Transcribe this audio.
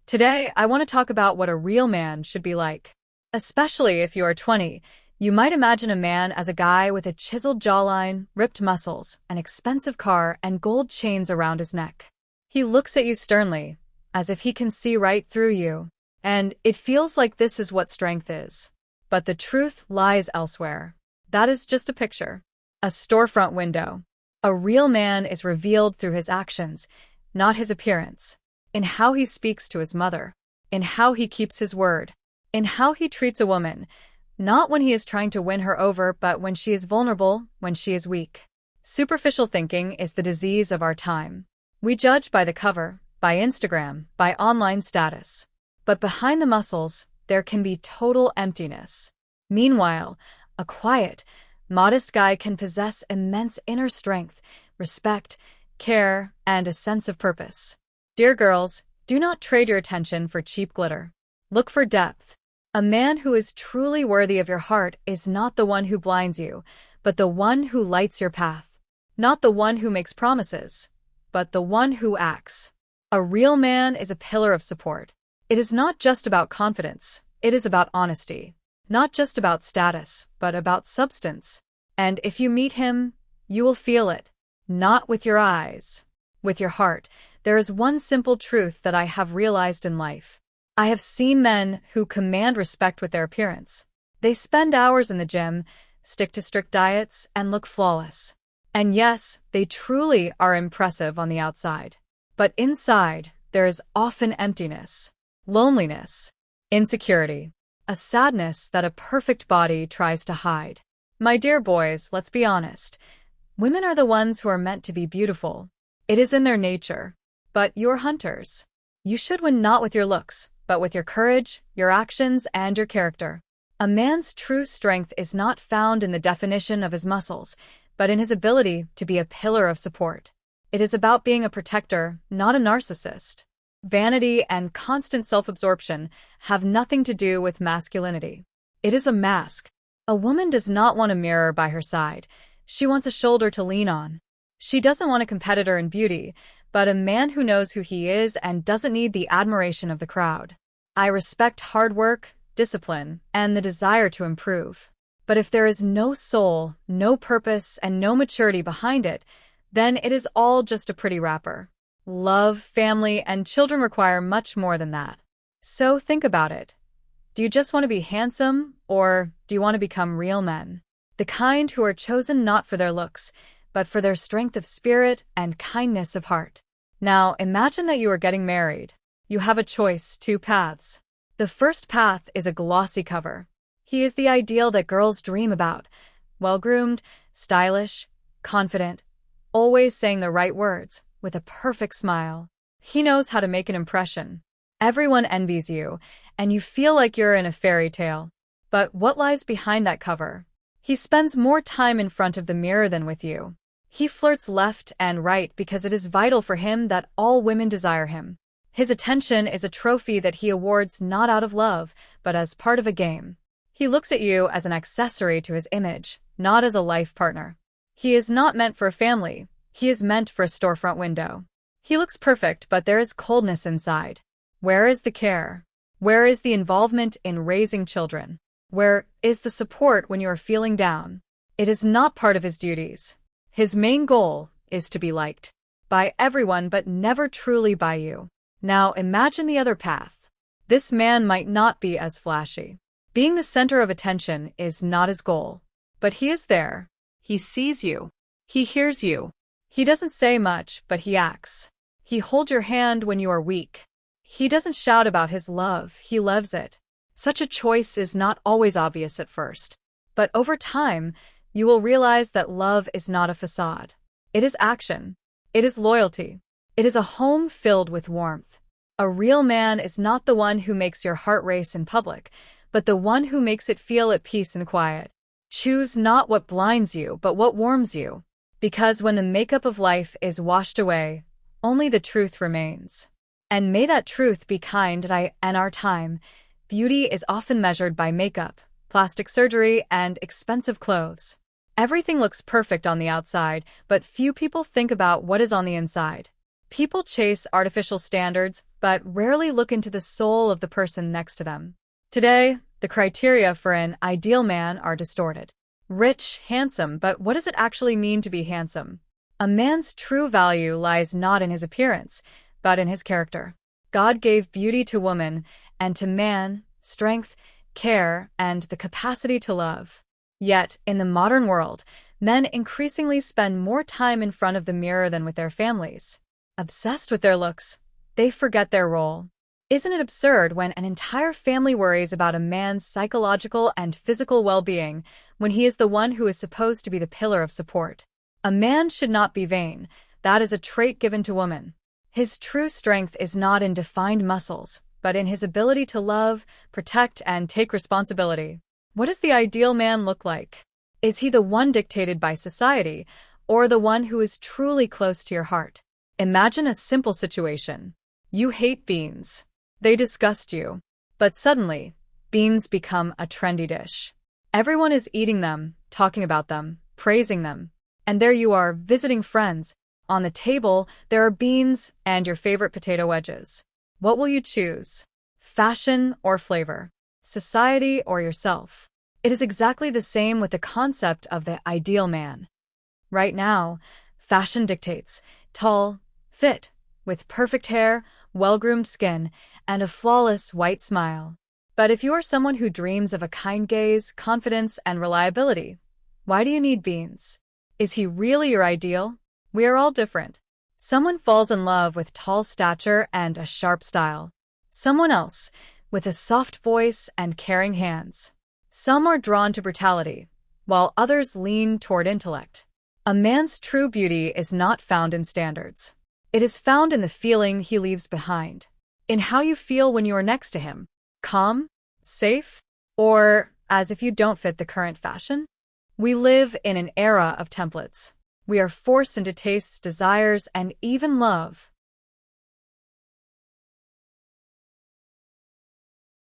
Today, I want to talk about what a real man should be like. Especially if you are 20, you might imagine a man as a guy with a chiseled jawline, ripped muscles, an expensive car, and gold chains around his neck. He looks at you sternly, as if he can see right through you. And it feels like this is what strength is. But the truth lies elsewhere. That is just a picture. A storefront window. A real man is revealed through his actions, not his appearance. In how he speaks to his mother, in how he keeps his word, in how he treats a woman, not when he is trying to win her over, but when she is vulnerable, when she is weak. Superficial thinking is the disease of our time. We judge by the cover, by Instagram, by online status. But behind the muscles, there can be total emptiness. Meanwhile, a quiet, modest guy can possess immense inner strength, respect, care, and a sense of purpose. Dear girls, do not trade your attention for cheap glitter. Look for depth. A man who is truly worthy of your heart is not the one who blinds you, but the one who lights your path. Not the one who makes promises, but the one who acts. A real man is a pillar of support. It is not just about confidence, it is about honesty. Not just about status, but about substance. And if you meet him, you will feel it. Not with your eyes, with your heart. There is one simple truth that I have realized in life. I have seen men who command respect with their appearance. They spend hours in the gym, stick to strict diets, and look flawless. And yes, they truly are impressive on the outside. But inside, there is often emptiness, loneliness, insecurity, a sadness that a perfect body tries to hide. My dear boys, let's be honest. Women are the ones who are meant to be beautiful. It is in their nature. But you're hunters. You should win not with your looks, but with your courage, your actions, and your character. A man's true strength is not found in the definition of his muscles, but in his ability to be a pillar of support. It is about being a protector, not a narcissist. Vanity and constant self-absorption have nothing to do with masculinity. It is a mask. A woman does not want a mirror by her side. She wants a shoulder to lean on. She doesn't want a competitor in beauty, but a man who knows who he is and doesn't need the admiration of the crowd. I respect hard work, discipline, and the desire to improve. But if there is no soul, no purpose, and no maturity behind it, then it is all just a pretty wrapper. Love, family, and children require much more than that. So think about it. Do you just want to be handsome, or do you want to become real men? The kind who are chosen not for their looks, but for their strength of spirit and kindness of heart. Now, imagine that you are getting married. You have a choice, two paths. The first path is a glossy cover. He is the ideal that girls dream about. Well-groomed, stylish, confident, always saying the right words, with a perfect smile. He knows how to make an impression. Everyone envies you, and you feel like you're in a fairy tale. But what lies behind that cover? He spends more time in front of the mirror than with you. He flirts left and right because it is vital for him that all women desire him. His attention is a trophy that he awards not out of love, but as part of a game. He looks at you as an accessory to his image, not as a life partner. He is not meant for a family. He is meant for a storefront window. He looks perfect, but there is coldness inside. Where is the care? Where is the involvement in raising children? Where is the support when you are feeling down? It is not part of his duties. His main goal is to be liked by everyone but never truly by you. Now imagine the other path. This man might not be as flashy. Being the center of attention is not his goal. But he is there. He sees you. He hears you. He doesn't say much, but he acts. He holds your hand when you are weak. He doesn't shout about his love, he lives it. Such a choice is not always obvious at first. But over time, you will realize that love is not a facade. It is action. It is loyalty. It is a home filled with warmth. A real man is not the one who makes your heart race in public, but the one who makes it feel at peace and quiet. Choose not what blinds you, but what warms you. Because when the makeup of life is washed away, only the truth remains. And may that truth be kind and our time. Beauty is often measured by makeup, plastic surgery, and expensive clothes. Everything looks perfect on the outside, but few people think about what is on the inside. People chase artificial standards, but rarely look into the soul of the person next to them. Today, the criteria for an ideal man are distorted. Rich, handsome, but what does it actually mean to be handsome? A man's true value lies not in his appearance, but in his character. God gave beauty to woman, and to man, strength, care, and the capacity to love. Yet, in the modern world, men increasingly spend more time in front of the mirror than with their families. Obsessed with their looks, they forget their role. Isn't it absurd when an entire family worries about a man's psychological and physical well-being when he is the one who is supposed to be the pillar of support? A man should not be vain. That is a trait given to woman. His true strength is not in defined muscles, but in his ability to love, protect, and take responsibility. What does the ideal man look like? Is he the one dictated by society, or the one who is truly close to your heart? Imagine a simple situation. You hate beans. They disgust you. But suddenly, beans become a trendy dish. Everyone is eating them, talking about them, praising them. And there you are, visiting friends. On the table, there are beans and your favorite potato wedges. What will you choose? Fashion or flavor? Society or yourself? It is exactly the same with the concept of the ideal man. Right now, fashion dictates tall, fit, with perfect hair, well-groomed skin, and a flawless white smile. But if you are someone who dreams of a kind gaze, confidence, and reliability, why do you need beans? Is he really your ideal? We are all different. Someone falls in love with tall stature and a sharp style. Someone else with a soft voice and caring hands. Some are drawn to brutality, while others lean toward intellect. A man's true beauty is not found in standards. It is found in the feeling he leaves behind, in how you feel when you are next to him. Calm? Safe? Or as if you don't fit the current fashion? We live in an era of templates. We are forced into tastes, desires, and even love